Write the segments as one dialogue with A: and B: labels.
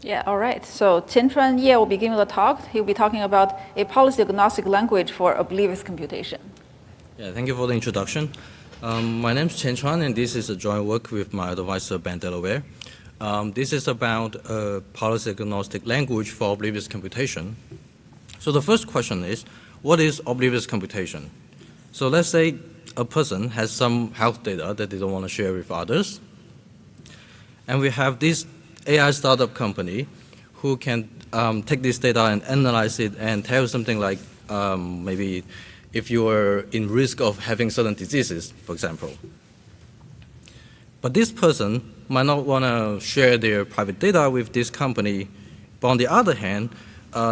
A: Yeah, all right. So Qianchuan Ye will begin the talk. He'll be talking about a policy-agnostic language for oblivious computation.
B: Yeah, thank you for the introduction. My name is Qianchuan, and this is a joint work with my advisor, Delaware. This is about a policy-agnostic language for oblivious computation. So the first question is, what is oblivious computation? So let's say a person has some health data that they don't want to share with others. And we have this AI startup company who can take this data and analyze it and tell something like maybe if you are in risk of having certain diseases, for example. But this person might not want to share their private data with this company. But on the other hand,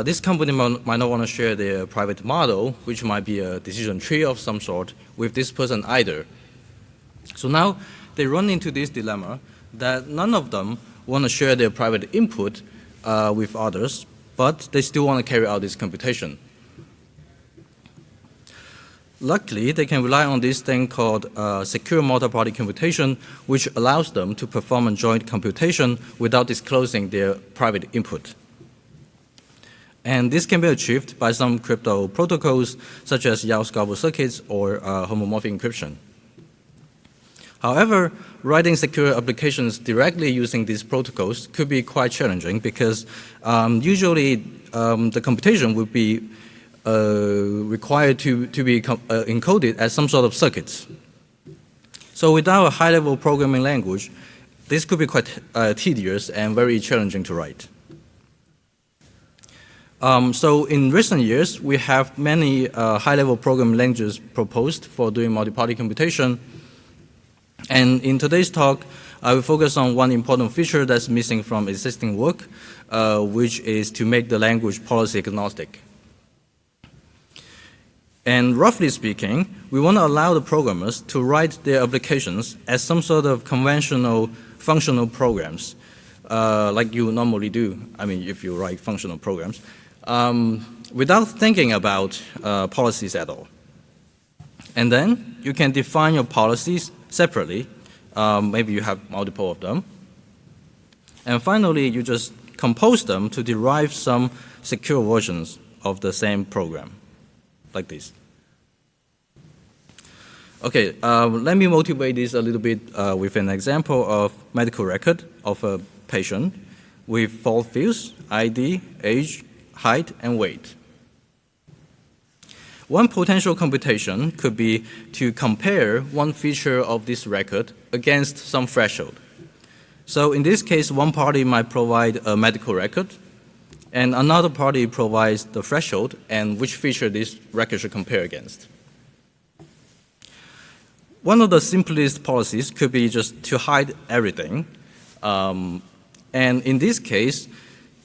B: this company might not want to share their private model, which might be a decision tree of some sort, with this person either. So now they run into this dilemma that none of them want to share their private input with others, but they still want to carry out this computation. Luckily, they can rely on this thing called secure multiparty computation, which allows them to perform a joint computation without disclosing their private input. And this can be achieved by some crypto protocols, such as Yao-Scalable circuits or homomorphic encryption. However, writing secure applications directly using these protocols could be quite challenging because usually the computation would be required to be encoded as some sort of circuits. So without a high-level programming language, this could be quite tedious and very challenging to write. So in recent years, we have many high-level programming languages proposed for doing multiparty computation. And in today's talk, I will focus on one important feature that's missing from existing work, which is to make the language policy-agnostic. And roughly speaking, we want to allow the programmers to write their applications as some sort of conventional functional programs, like you normally do, if you write functional programs, without thinking about policies at all. And then you can define your policies separately. Maybe you have multiple of them. And finally, you just compose them to derive some secure versions of the same program, like this. Okay, let me motivate this a little bit with an example of medical record of a patient with 4 fields: ID, age, height, and weight. One potential computation could be to compare one feature of this record against some threshold. So in this case, one party might provide a medical record, and another party provides the threshold and which feature this record should compare against. One of the simplest policies could be just to hide everything. And in this case,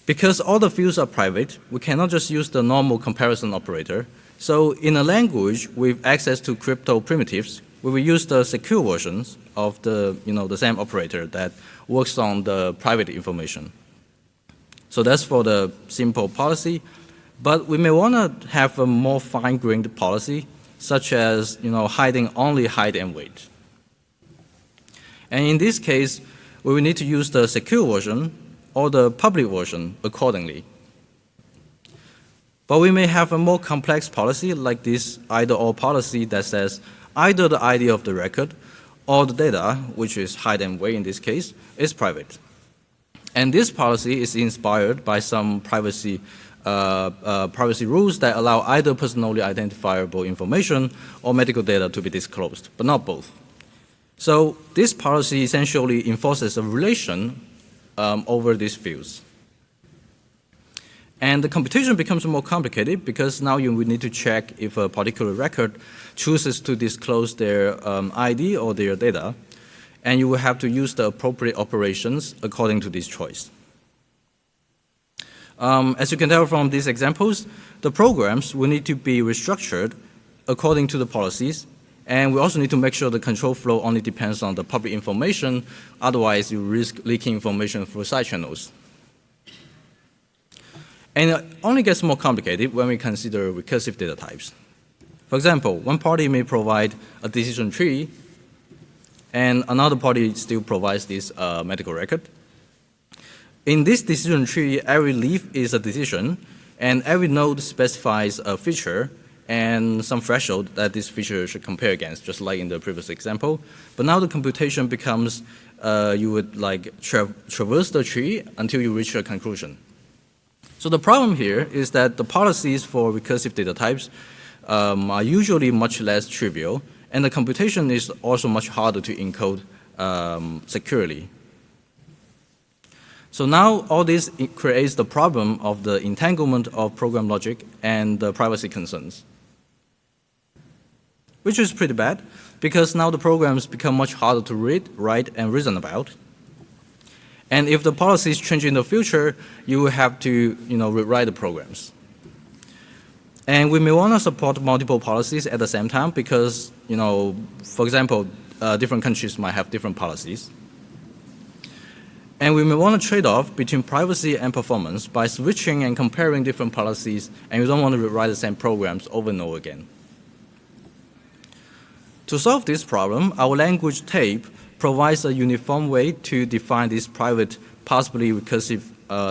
B: because all the fields are private, we cannot just use the normal comparison operator. So in a language with access to crypto primitives, we will use the secure versions of the same operator that works on the private information. So that's for the simple policy. But we may want to have a more fine-grained policy, such as hiding only height and weight. And in this case, we will need to use the secure version or the public version accordingly. But we may have a more complex policy like this either-or policy that says either the ID of the record or the data, which is height and weight in this case, is private. And this policy is inspired by some privacy rules that allow either personally identifiable information or medical data to be disclosed, but not both. So this policy essentially enforces a relation over these fields. And the computation becomes more complicated because now you will need to check if a particular record chooses to disclose their ID or their data, and you will have to use the appropriate operations according to this choice. As you can tell from these examples, the programs will need to be restructured according to the policies, and we also need to make sure the control flow only depends on the public information, otherwise you risk leaking information through side channels. And it only gets more complicated when we consider recursive data types. For example, one party may provide a decision tree, and another party still provides this medical record. In this decision tree, every leaf is a decision, and every node specifies a feature and some threshold that this feature should compare against, just like in the previous example. But now the computation becomes, you would like traverse the tree until you reach a conclusion. So the problem here is that the policies for recursive data types are usually much less trivial, and the computation is also much harder to encode securely. So now all this creates the problem of the entanglement of program logic and the privacy concerns, which is pretty bad because now the programs become much harder to read, write, and reason about. And if the policies change in the future, you will have to rewrite the programs. And we may want to support multiple policies at the same time because, for example, different countries might have different policies. And we may want to trade off between privacy and performance by switching and comparing different policies, and we don't want to rewrite the same programs over and over again. To solve this problem, our language Taype provides a uniform way to define these private, possibly recursive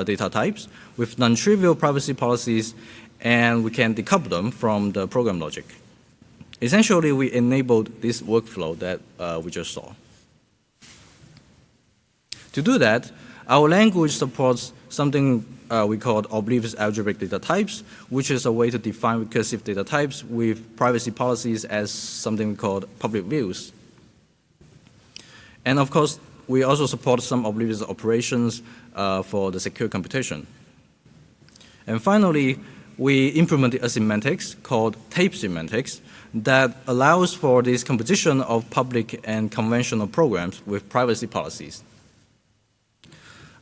B: data types with non-trivial privacy policies, and we can decouple them from the program logic. Essentially, we enabled this workflow that we just saw. To do that, our language supports something we call Oblivious algebraic data types, which is a way to define recursive data types with privacy policies as something we call public views. And of course, we also support some oblivious operations for the secure computation. And finally, we implemented a semantics called Taype semantics that allows for this composition of public and conventional programs with privacy policies.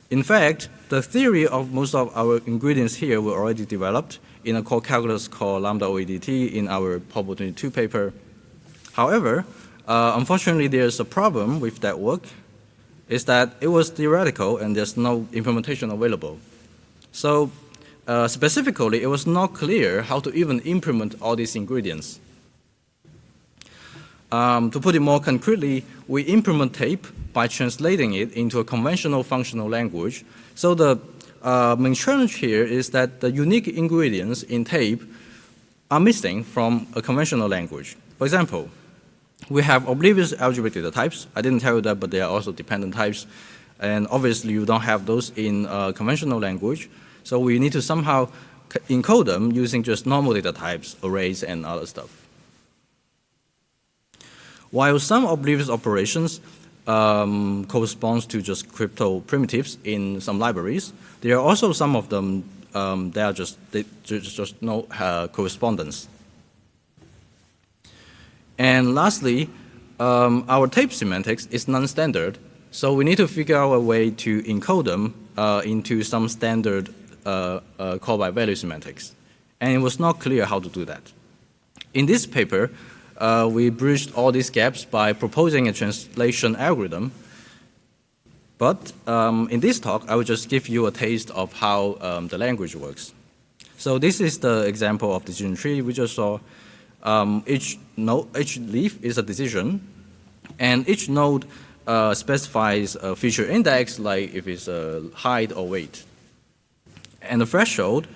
B: In fact, the theory of most of our ingredients here were already developed in a core calculus called lambda-OADT in our PLDI' 22 paper. However, unfortunately, there's a problem with that work, is that it was theoretical and there's no implementation available. So specifically, it was not clear how to even implement all these ingredients. To put it more concretely, we implement Taype by translating it into a conventional functional language. So the main challenge here is that the unique ingredients in Taype are missing from a conventional language. For example, we have oblivious algebraic data types. I didn't tell you that, but they are also dependent types. And obviously, you don't have those in conventional language. So we need to somehow encode them using just normal data types, arrays, and other stuff. While some oblivious operations corresponds to just crypto primitives in some libraries, there are also some of them that are just no correspondence. And lastly, our Taype semantics is non-standard, so we need to figure out a way to encode them into some standard call-by-value semantics. And it was not clear how to do that. In this paper, we bridged all these gaps by proposing a translation algorithm. But in this talk, I will just give you a taste of how the language works. So this is the example of decision tree we just saw. Each leaf is a decision, and each node specifies a feature index, like if it's a height or weight. And the threshold,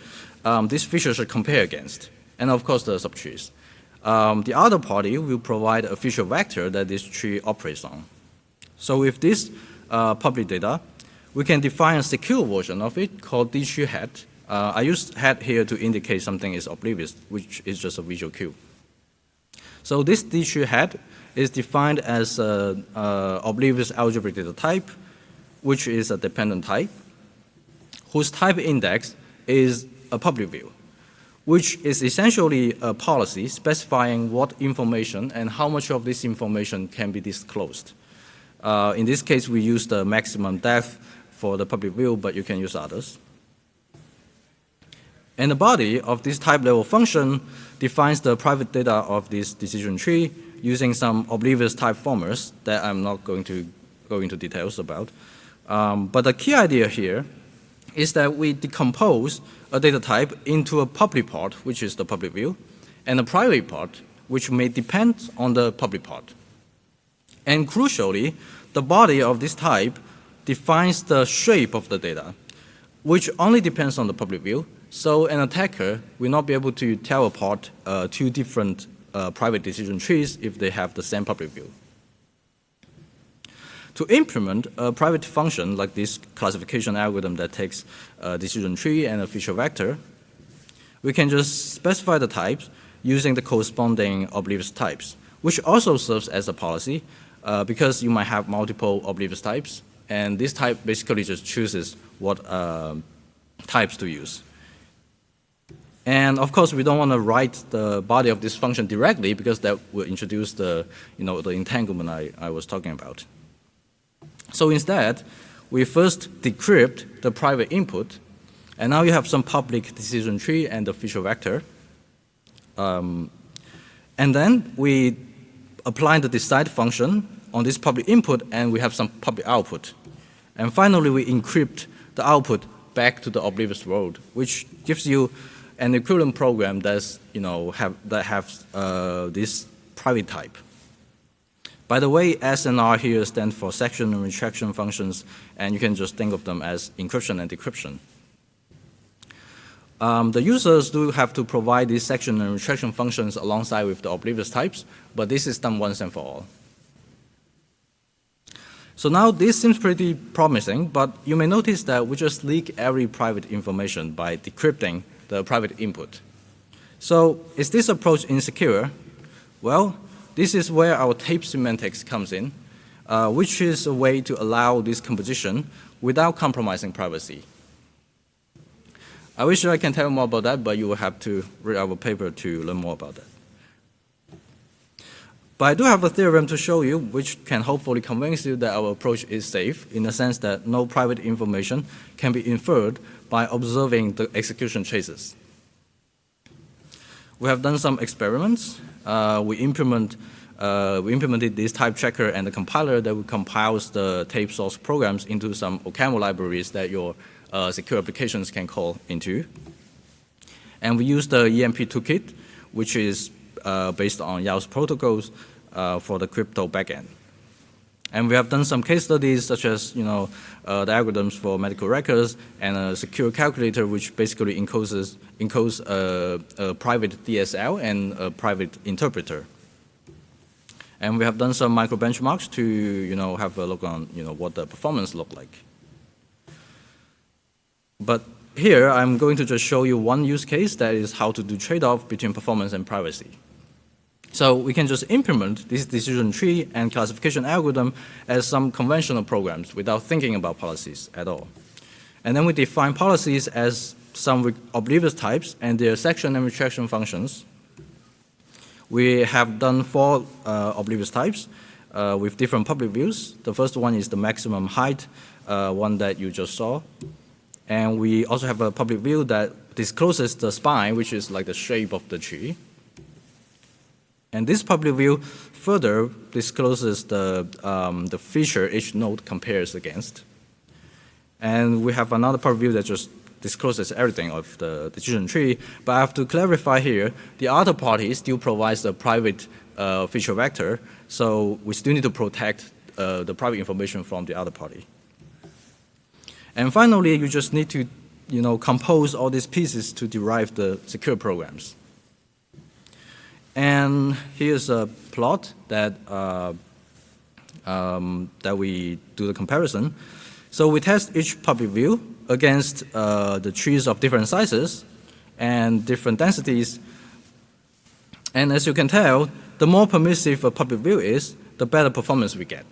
B: these features should compare against, and of course the subtrees. The other party will provide a feature vector that this tree operates on. So with this public data, we can define a secure version of it called D-tree hat. I used hat here to indicate something is oblivious, which is just a visual cue. So this D-tree hat is defined as an oblivious algebraic data type, which is a dependent type, whose type index is a public view, which is essentially a policy specifying what information and how much of this information can be disclosed. In this case, we use the maximum depth for the public view, but you can use others. And the body of this type level function defines the private data of this decision tree using some oblivious type formers that I'm not going to go into details about. But the key idea here is that we decompose a data type into a public part, which is the public view, and a private part, which may depend on the public part. And crucially, the body of this type defines the shape of the data. which only depends on the public view. So an attacker will not be able to tell apart two different private decision trees if they have the same public view. To implement a private function like this classification algorithm that takes a decision tree and a feature vector, we can just specify the types using the corresponding oblivious types, which also serves as a policy because you might have multiple oblivious types, and this type basically just chooses what types to use. And of course, we don't want to write the body of this function directly because that will introduce the entanglement I was talking about. So instead, we first decrypt the private input, and now you have some public decision tree and the feature vector. And then we apply the decide function on this public input, and we have some public output. And finally, we encrypt the output back to the oblivious world, which gives you an equivalent program that's, that has this private type. By the way, S and R here stand for section and retraction functions, and you can just think of them as encryption and decryption. The users do have to provide these section and retraction functions alongside with the oblivious types, but this is done once and for all. So now this seems pretty promising, but you may notice that we just leak every private information by decrypting the private input. So is this approach insecure? Well, this is where our Taype semantics comes in, which is a way to allow this composition without compromising privacy. I wish I can tell you more about that, but you will have to read our paper to learn more about that. But I do have a theorem to show you, which can hopefully convince you that our approach is safe, in the sense that no private information can be inferred by observing the execution traces. We have done some experiments. We implemented this type checker and the compiler that compiles the Taype source programs into some OCaml libraries that your secure applications can call into. And we use the EMP toolkit, which is based on Yao's protocols for the crypto backend. And we have done some case studies, such as the algorithms for medical records and a secure calculator, which basically encodes a private DSL and a private interpreter. And we have done some micro benchmarks to have a look on what the performance looked like. But here I'm going to just show you one use case that is how to do trade-off between performance and privacy. So we can just implement this decision tree and classification algorithm as some conventional programs without thinking about policies at all. And then we define policies as some oblivious types and their section and retraction functions. We have done 4 oblivious types with different public views. The first one is the maximum height, one that you just saw. And we also have a public view that discloses the spine, which is like the shape of the tree. And this public view further discloses the feature each node compares against. And we have another public view that just discloses everything of the decision tree. But I have to clarify here, the other party still provides a private feature vector, so we still need to protect the private information from the other party. And finally, you just need to compose all these pieces to derive the secure programs. And here's a plot that we do the comparison. So we test each public view against the trees of different sizes and different densities. And as you can tell, the more permissive a public view is, the better performance we get.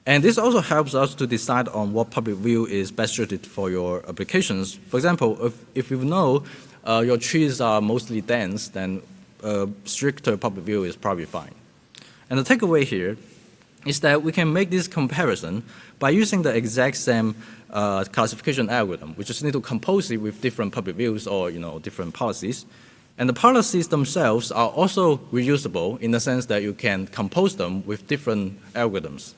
B: And this also helps us to decide on what public view is best suited for your applications. For example, if you know your trees are mostly dense, then a stricter public view is probably fine. And the takeaway here is that we can make this comparison by using the exact same classification algorithm. We just need to compose it with different public views or different policies. And the policies themselves are also reusable in the sense that you can compose them with different algorithms.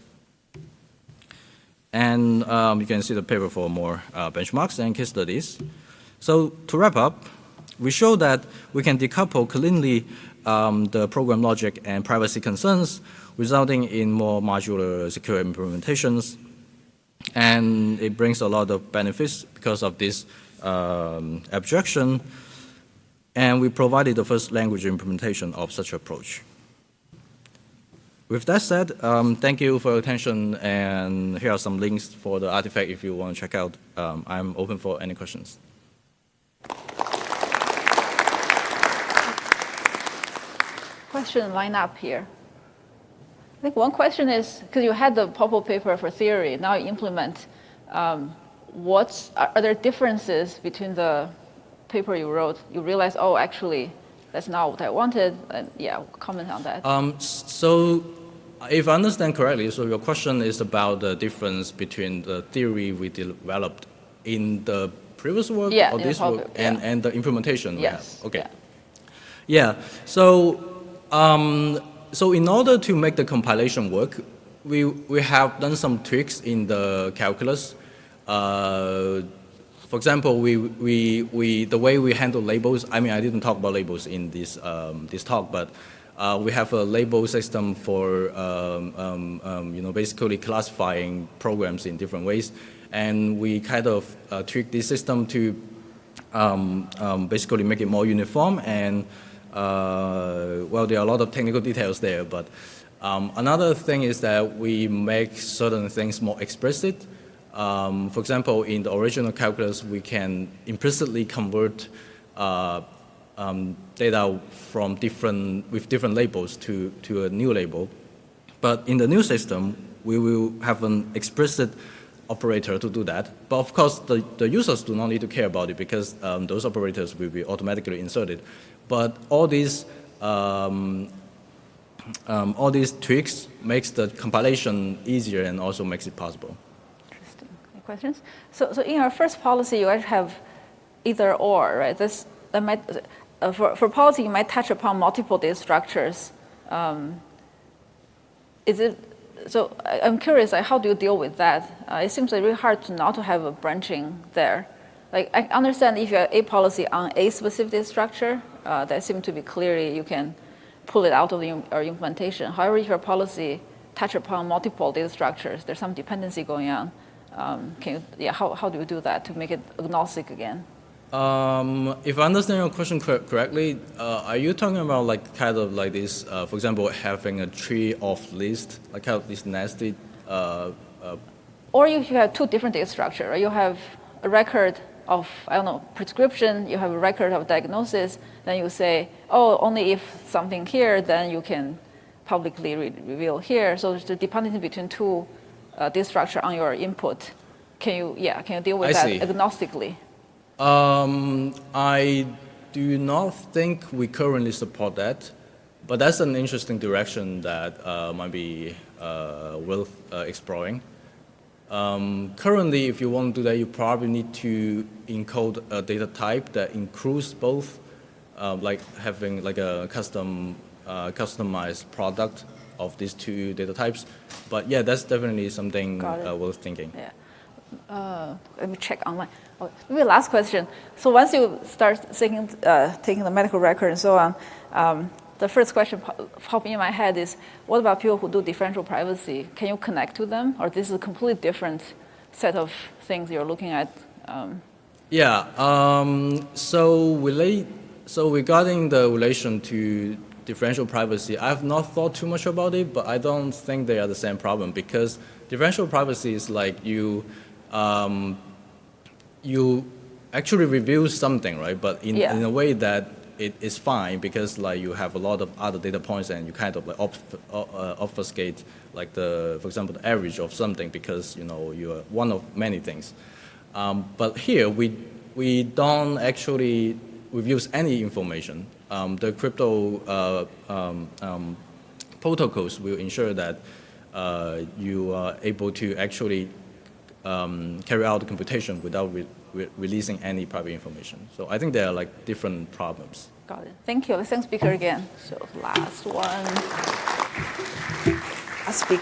B: And you can see the paper for more benchmarks and case studies. So to wrap up, we show that we can decouple cleanly the program logic and privacy concerns, resulting in more modular secure implementations. And it brings a lot of benefits because of this abstraction. And we provided the first language implementation of such approach. With that said, thank you for your attention, and here are some links for the artifact if you want to check out. I'm open for any questions.
A: Question line up here. I think one question is, because you had the Popple paper for theory, now you implement, are there differences between the paper you wrote? You realize, oh, actually, that's not what I wanted, and yeah, comment on that.
B: So if I understand correctly, so your question is about the difference between the theory we developed in the previous work or this work and the implementation we have. Okay. Yeah. So in order to make the compilation work, we have done some tweaks in the calculus. For example, the way we handle labels. I mean, I didn't talk about labels in this this talk, but we have a label system for basically classifying programs in different ways, and we kind of tweak this system to basically make it more uniform. And well, there are a lot of technical details there, but another thing is that we make certain things more explicit. For example, in the original calculus, we can implicitly convert data from with different labels to a new label. But in the new system, we will have an explicit operator to do that. But of course, the users do not need to care about it because those operators will be automatically inserted. But all these tweaks makes the compilation easier and also makes it possible.
A: Interesting. Any questions? So in our first policy, you actually have either or, right? For policy, you might touch upon multiple data structures. So I'm curious, how do you deal with that? It seems like really hard not to have a branching there. Like, I understand if you have a policy on a specific data structure, that seems to be clearly you can pull it out of your implementation. However, if your policy touch upon multiple data structures, there's some dependency going on. How do you do that to make it agnostic again?
B: If I understand your question correctly, are you talking about like kind of like this, for example, having a tree of list, like kind of this nested?
A: Or if you have two different data structures, right? You have a record of, I don't know, prescription, you have a record of diagnosis, then you say, oh, only if something here, then you can publicly reveal here. So there's the dependency between two data structure on your input. Can you deal with that agnostically?
B: I do not think we currently support that, but that's an interesting direction that might be worth exploring. Currently, if you want to do that, you probably need to encode a data type that includes both, like having like a customized product of these two data types. But yeah, that's definitely something worth thinking.
A: Yeah. Let me check online. Maybe last question. So once you start taking the medical record and so on, the first question popping in my head is, what about people who do differential privacy? Can you connect to them? Or this is a completely different set of things you're looking at?
B: So regarding the relation to differential privacy, I have not thought too much about it, but I don't think they are the same problem, because differential privacy is like you actually reveal something, right? But in a way that it is fine, because like you have a lot of other data points and you kind of like obfuscate like for example, the average of something, because you are one of many things. But here we don't actually reveal any information. The crypto protocols will ensure that you are able to actually carry out the computation without releasing any private information. So I think there are like different problems.
A: Got it. Thank you. Let's thank speaker again. So last one. Last speaker.